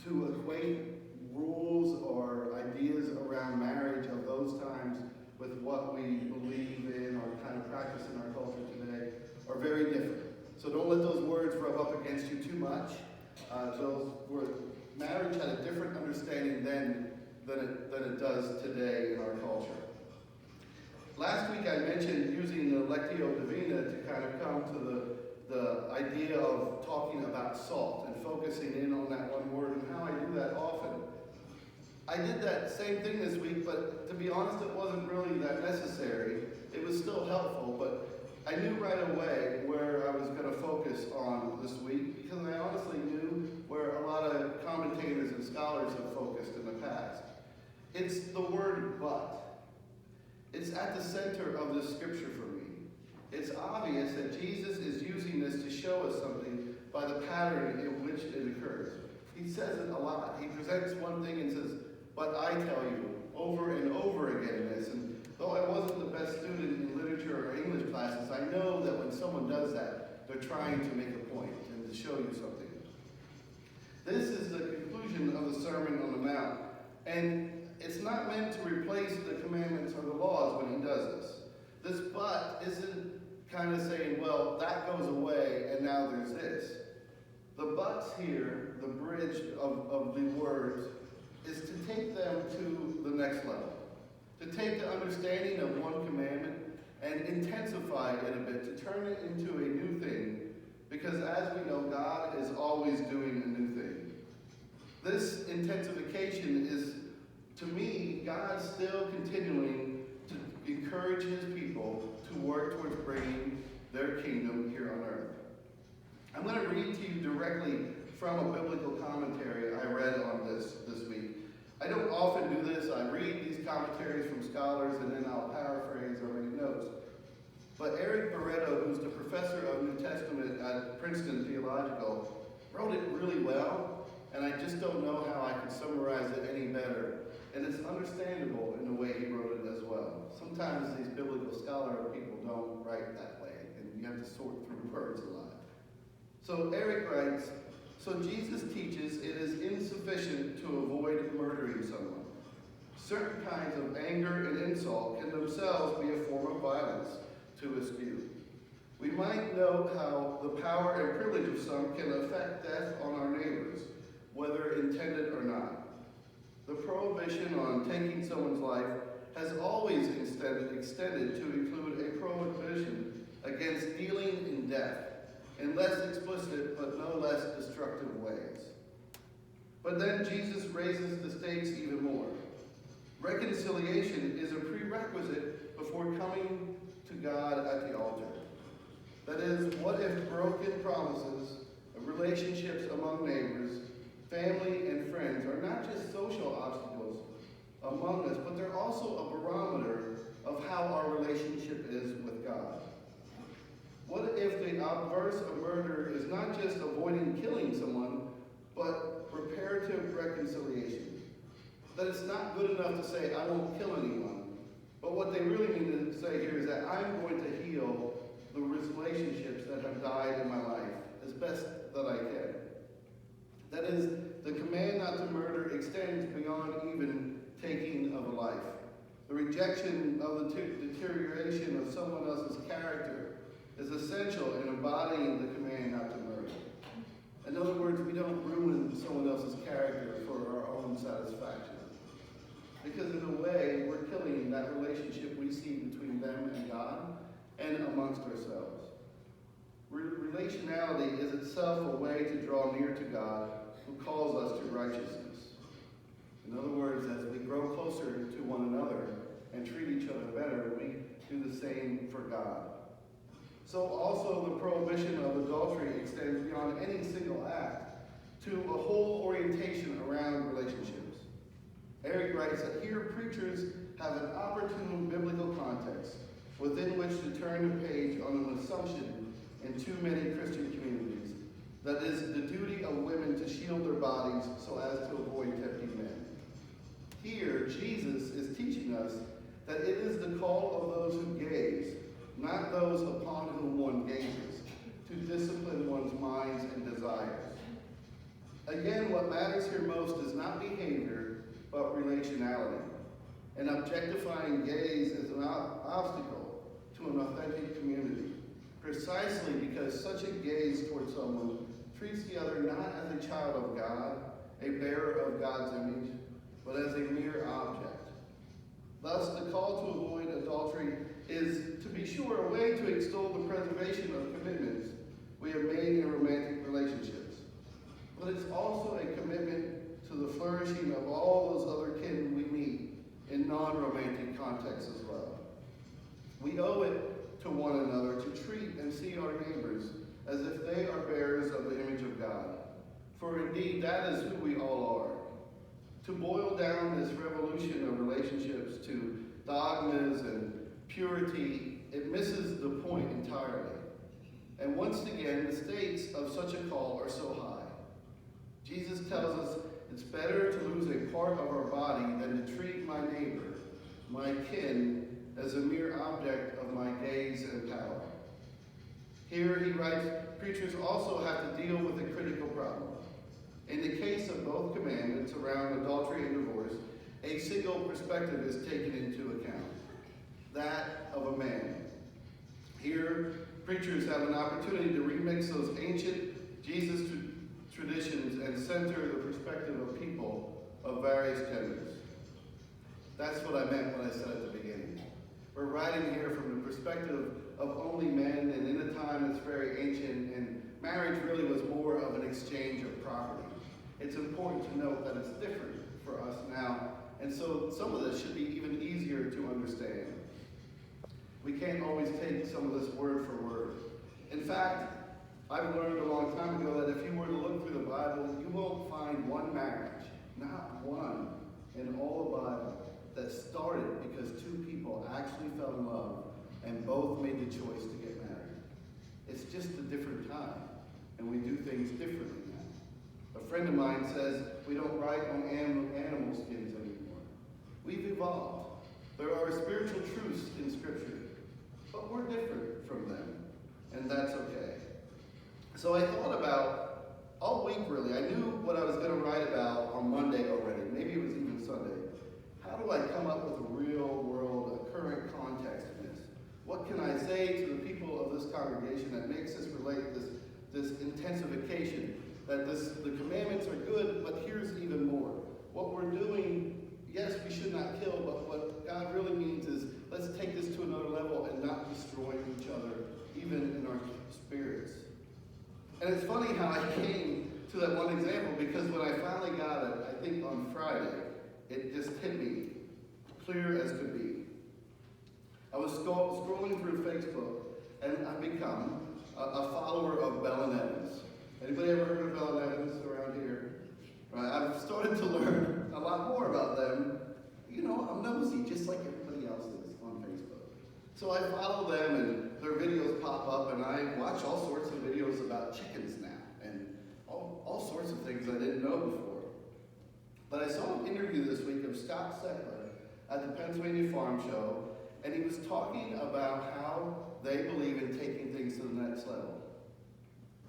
to equate rules or ideas around marriage of those times with what we believe in or kind of practice in our culture today are very different. So don't let those words rub up against you too much. Marriage had a different understanding then than it does today in our culture. Last week I mentioned using the Lectio Divina to kind of come to the idea of talking about salt and focusing in on that one word and how I do that often. I did that same thing this week, but to be honest, it wasn't really that necessary. It was still helpful, but I knew right away where I was going to focus on this week because I honestly knew where a lot of commentators and scholars have focused in the past. It's the word but. It's at the center of the scripture for me. It's obvious that Jesus is using this to show us something by the pattern in which it occurs. He says it a lot. He presents one thing and says, "But I tell you," over and over again in this. And though I wasn't the best student in literature or English classes, I know that when someone does that, they're trying to make a point and to show you something. This is the conclusion of the Sermon on the Mount. And it's not meant to replace the commandments or the laws when he does this. This but isn't kind of saying, well, that goes away and now there's this. The buts here, the bridge of the words, is to take them to the next level. To take the understanding of one commandment and intensify it a bit, to turn it into a new thing. Because as we know, God is always doing a new thing. This intensification is, to me, God still continuing to encourage his people to work towards bringing their kingdom here on earth. I'm going to read to you directly from a biblical commentary I read on this week. I don't often do this. I read these commentaries from scholars and then I'll paraphrase or make notes. But Eric Barreto, who's the professor of New Testament at Princeton Theological, wrote it really well, and I just don't know how I can summarize it any better. And it's understandable in the way he wrote it as well. Sometimes these biblical scholar people don't write that way, and you have to sort through words a lot. So Eric writes, "So Jesus teaches it is insufficient to avoid murdering someone. Certain kinds of anger and insult can themselves be a form of violence to dispute. We might note how the power and privilege of some can affect death on our neighbors, whether intended or not. The prohibition on taking someone's life has always extended to include a prohibition against dealing in death, in less explicit but no less destructive ways. But then Jesus raises the stakes even more. Reconciliation is a prerequisite before coming to God at the altar. That is, what if broken promises, relationships among neighbors, family and friends are not just social obstacles among us, but they're also a barometer of how our relationship is with God? What if the obverse of murder is not just avoiding killing someone, but reparative reconciliation? That it's not good enough to say, I won't kill anyone, but what they really mean to say here is that I'm going to heal the relationships that have died in my life as best that I can. That is, the command not to murder extends beyond even taking of a life. The rejection of the deterioration of someone else's character is essential in embodying the command not to murder. In other words, we don't ruin someone else's character for our own satisfaction. Because in a way, we're killing that relationship we see between them and God and amongst ourselves. Relationality is itself a way to draw near to God, who calls us to righteousness. In other words, as we grow closer to one another and treat each other better, we do the same for God. So also the prohibition of adultery extends beyond any single act to a whole orientation around relationships. Eric writes that here preachers have an opportune biblical context within which to turn the page on an assumption in too many Christian communities, that is the duty of women to shield their bodies so as to avoid tempting men. Here, Jesus is teaching us that it is the call of those who gaze, not those upon whom one gazes, to discipline one's minds and desires. Again, what matters here most is not behavior, but relationality. An objectifying gaze is an obstacle to an authentic community, precisely because such a gaze towards someone treats the other not as a child of God, a bearer of God's image, but as a mere object. Thus, the call to avoid adultery is, to be sure, a way to extol the preservation of commitments we have made in romantic relationships. But it's also a commitment to the flourishing of all those other kin we meet in non-romantic contexts as well. We owe it to one another to treat and see our neighbors as if they are bearers of the image of God. For indeed, that is who we all are. To boil down this revolution of relationships to dogmas and purity, it misses the point entirely. And once again, the stakes of such a call are so high. Jesus tells us it's better to lose a part of our body than to treat my neighbor, my kin, as a mere object of my gaze and power. Here he writes, preachers also have to deal with a critical problem. In the case of both commandments around adultery and divorce, a single perspective is taken into account, that of a man. Here, preachers have an opportunity to remix those ancient Jesus traditions and center the perspective of people of various genders. That's what I meant when I said at the beginning. We're writing here from the perspective of only men, and in a time that's very ancient, and marriage really was more of an exchange of property. It's important to note that it's different for us now, and so some of this should be even easier to understand. We can't always take some of this word for word. In fact, I've learned a long time ago that if you were to look through the Bible, you won't find one marriage, not one, in all the Bible that started because two people actually fell in love and both made the choice to get married. It's just a different time, and we do things differently now. A friend of mine says we don't write on animal skins anymore. We've evolved. There are spiritual truths in Scripture, but we're different from them, and that's okay. So I thought about, all week really, I knew what I was going to write about on Monday already. Maybe it was even Sunday. How do I come up with a real world, a current context in this? What can I say to the people of this congregation that makes this relate, this intensification, that the commandments are good, but here's even more. What we're doing, yes, we should not kill, but what God really means is let's take this to another level and not destroy each other, even in our spirits. And it's funny how I came to that one example, because when I finally got it, I think on Friday, it just hit me clear as could be. I was scrolling through Facebook, and I've become a follower of Bell and Evans. Anybody ever heard of Bell and Evans around here? Right, I've started to learn a lot more about them. You know, I'm nosy, just like everybody else is on Facebook. So I follow them, and their videos pop up, and I watch all sorts of videos about chickens now, and all sorts of things I didn't know before. But I saw an interview this week of Scott Seckler at the Pennsylvania Farm Show, and he was talking about how they believe in taking things to the next level.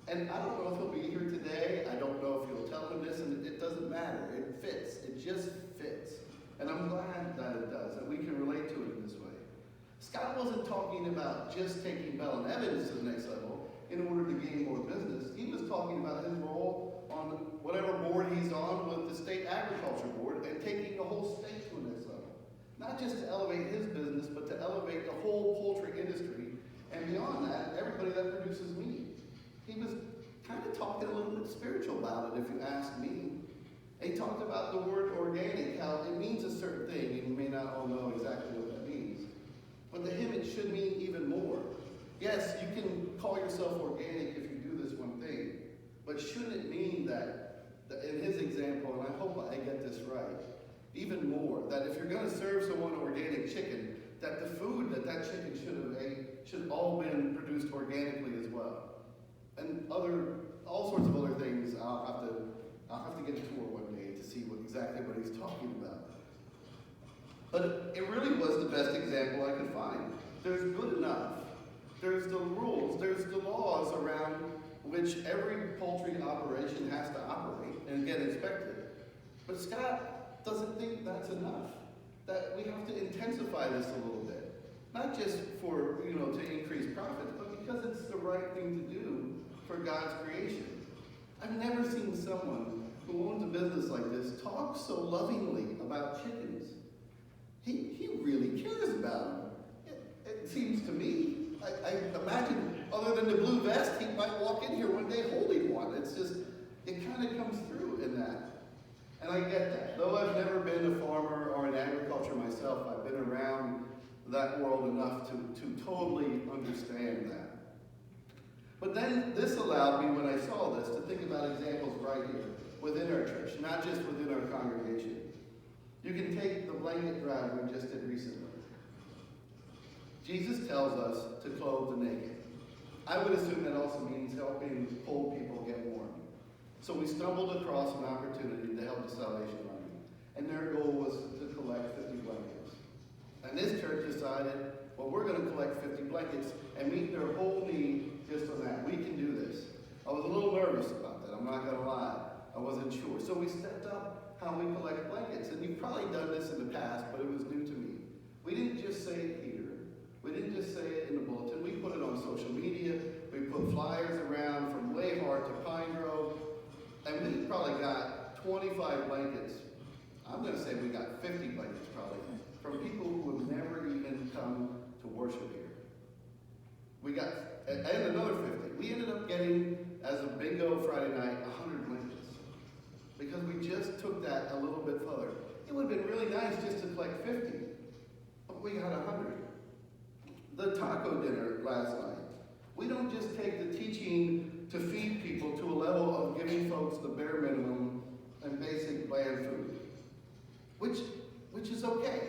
And I don't know if he'll be here today. I don't know if you'll tell him this, and it doesn't matter. It fits. It just fits. And I'm glad that it does, that we can relate to it in this way. Scott wasn't talking about just taking Bell and Evans to the next level in order to gain more business. He was talking about his role on whatever board he's on with the state agriculture board and taking the whole state to the next level. Not just to elevate his business, but to elevate the whole poultry industry, and beyond that, everybody that produces meat. He was kind of talking a little bit spiritual about it, if you ask me. And he talked about the word organic, how it means a certain thing, and you may not all know exactly what that means. But to him, it should mean even more. Yes, you can call yourself organic if you do this one thing, but shouldn't it mean that in his example, and I hope I get this right, even more, that if you're going to serve someone organic chicken, that the food that chicken should have ate should all been produced organically as well. And all sorts of other things. I'll have to get a tour one day to see exactly what he's talking about. But it really was the best example I could find. There's good enough. There's the rules. There's the laws around which every poultry operation has to operate. And get inspected. But Scott doesn't think that's enough. That we have to intensify this a little bit. Not just for, to increase profits, but because it's the right thing to do for God's creation. I've never seen someone who owns a business like this talk so lovingly about chickens. He really cares about them. It seems to me. I imagine, other than the blue vest, he might walk in here one day holding one. It's just, it kind of comes through in that. And I get that. Though I've never been a farmer or in agriculture myself, I've been around that world enough to totally understand that. But then this allowed me, when I saw this, to think about examples right here within our church, not just within our congregation. You can take the blanket drive we just did recently. Jesus tells us to clothe the naked. I would assume that also means helping old people get warm. So we stumbled across an opportunity to help the Salvation Army. And their goal was to collect 50 blankets. And this church decided, well, we're going to collect 50 blankets and meet their whole need just on that. We can do this. I was a little nervous about that, I'm not going to lie. I wasn't sure. So we stepped up how we collect blankets. And you've probably done this in the past, but it was new to me. We didn't just say it here. We didn't just say it in the bulletin. We put it on social media. We put flyers around from Wayhart to Pine Grove. And we probably got 25 blankets. I'm going to say we got 50 blankets probably from people who have never even come to worship here. We got, and another 50. We ended up getting, as a bingo Friday night, 100 blankets. Because we just took that a little bit further. It would have been really nice just to collect 50. But we got 100. The taco dinner last night. We don't just take the teaching to feed people to a level of giving folks the bare minimum and basic bland food, which is okay.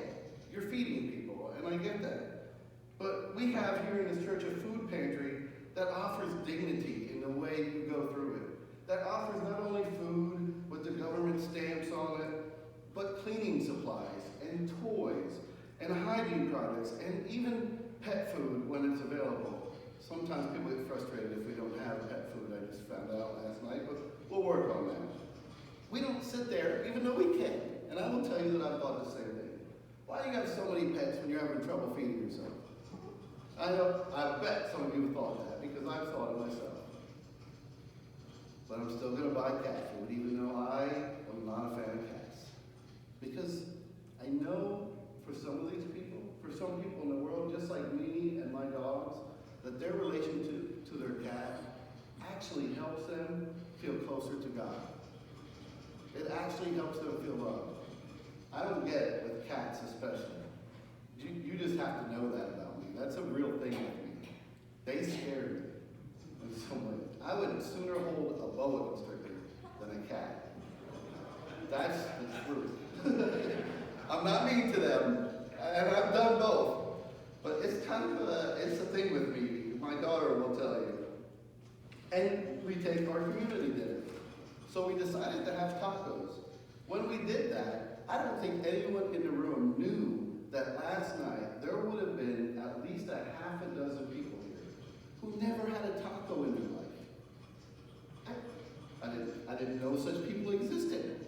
You're feeding people, and I get that. But we have here in this church a food pantry that offers dignity in the way you go through it. That offers not only food with the government stamps on it, but cleaning supplies and toys and hygiene products and even pet food when it's available. Sometimes people get frustrated if we don't have pet food, I just found out last night, but we'll work on that. We don't sit there, even though we can, and I will tell you that I've thought the same thing. Why do you have so many pets when you're having trouble feeding yourself? I know, I bet some of you have thought that, because I've thought it myself. But I'm still going to buy cat food, even though I am not a fan of cats. Because I know for some of these people, for some people in the world, just like me and my dogs, that their relation to their cat actually helps them feel closer to God. It actually helps them feel loved. I don't get it with cats especially. You just have to know that about me. That's a real thing with me. They scare me in some ways. I would sooner hold a boa constrictor than a cat. That's the truth. I'm not mean to them, and I've done both. But it's kind of it's a thing with me. My daughter will tell you. And we take our community dinner. So we decided to have tacos. When we did that, I don't think anyone in the room knew that last night there would have been at least a half a dozen people here who never had a taco in their life. I didn't know such people existed.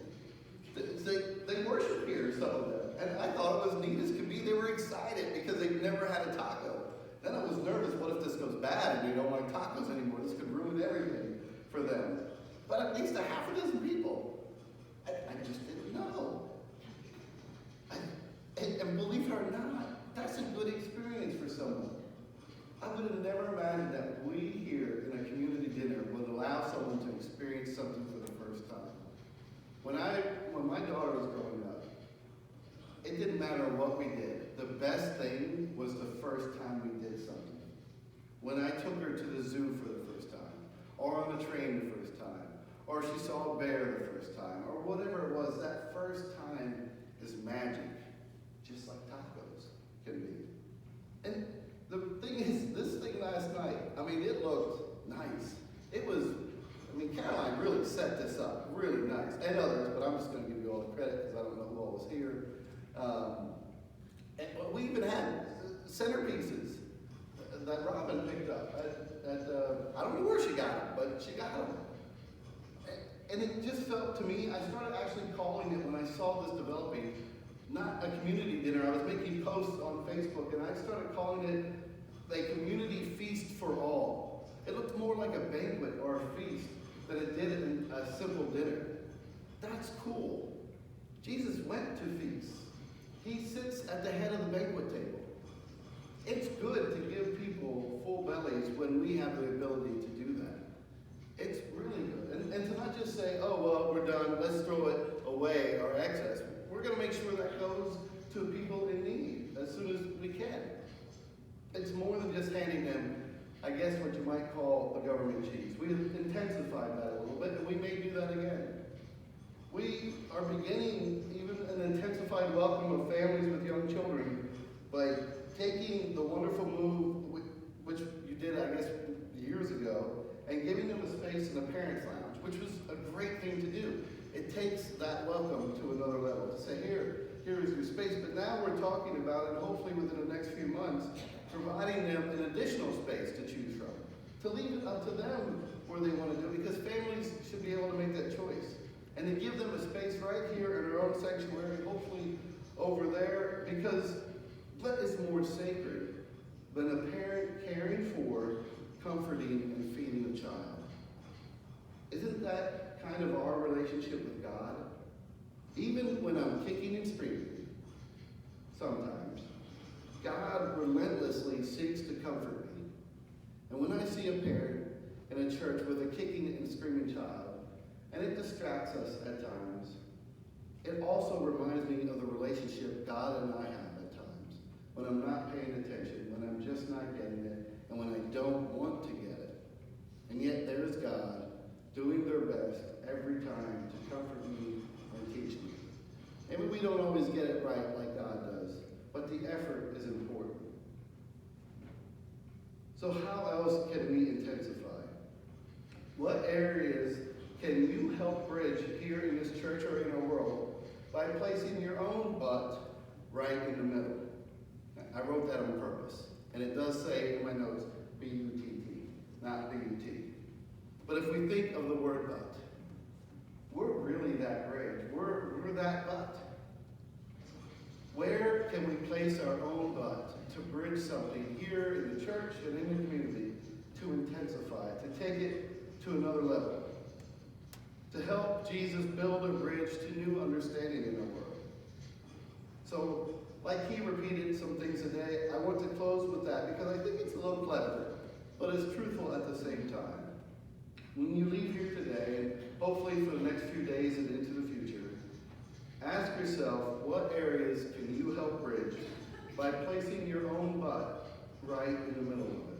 They worship here, some of them. And I thought it was neat as could be. They were excited because they've never had a taco. Then I was nervous, what if this goes bad and they don't like tacos anymore? This could ruin everything for them. But at least a half a dozen people. I just didn't know. And believe it or not, that's a good experience for someone. I would have never imagined that we here in a community dinner would allow someone to experience something for the first time. When my daughter was growing up, it didn't matter what we did. The best thing was the first time we did something. When I took her to the zoo for the first time, or on the train the first time, or she saw a bear the first time, or whatever it was, that first time is magic, just like tacos can be. And the thing is, this thing last night, it looked nice. It was, Caroline really set this up really nice, and others, but I'm just going to give you all the credit because I don't know who all was here. And we even had centerpieces that Robin picked up. I don't know where she got them, but she got them. And it just felt to me, I started actually calling it, when I saw this developing, not a community dinner. I was making posts on Facebook, and I started calling it a community feast for all. It looked more like a banquet or a feast than it did a simple dinner. That's cool. Jesus went to feasts. He sits at the head of the banquet table. It's good to give people full bellies when we have the ability to do that. It's really good. And to not just say, oh, well, we're done, let's throw it away, our excess. We're going to make sure that goes to people in need as soon as we can. It's more than just handing them, I guess, what you might call the government cheese. We've intensified that a little bit, and we may do that again. We are beginning even an intensified welcome of families with young children by taking the wonderful move, which you did, I guess, years ago, and giving them a space in the parents' lounge, which was a great thing to do. It takes that welcome to another level, to say, here is your space. But now we're talking about, and hopefully within the next few months, providing them an additional space to choose from, to leave it up to them where they want to do it, because families should be able to make that choice. And to give them a space right here in their own sanctuary, hopefully over there, because what is more sacred than a parent caring for, comforting, and feeding a child? Isn't that kind of our relationship with God? Even when I'm kicking and screaming, sometimes, God relentlessly seeks to comfort me. And when I see a parent in a church with a kicking and screaming child, and it distracts us at times, it also reminds me of the relationship God and I have at times, when I'm not paying attention, when I'm just not getting it, and when I don't want to get it. And yet there's God doing their best every time to comfort me and teach me. Maybe we don't always get it right like God does, but the effort is important. So how else can we intensify? What areas can you help bridge here in this church or in our world by placing your own butt right in the middle? I wrote that on purpose. And it does say in my notes, B-U-T-T, not B-U-T. But if we think of the word butt, we're really that bridge. We're that butt. Where can we place our own butt to bridge something here in the church and in the community to intensify, to take it to another level? To help Jesus build a bridge to new understanding in our world. So, like he repeated some things today, I want to close with that because I think it's a little clever, but it's truthful at the same time. When you leave here today, and hopefully for the next few days and into the future, ask yourself, what areas can you help bridge by placing your own butt right in the middle of it?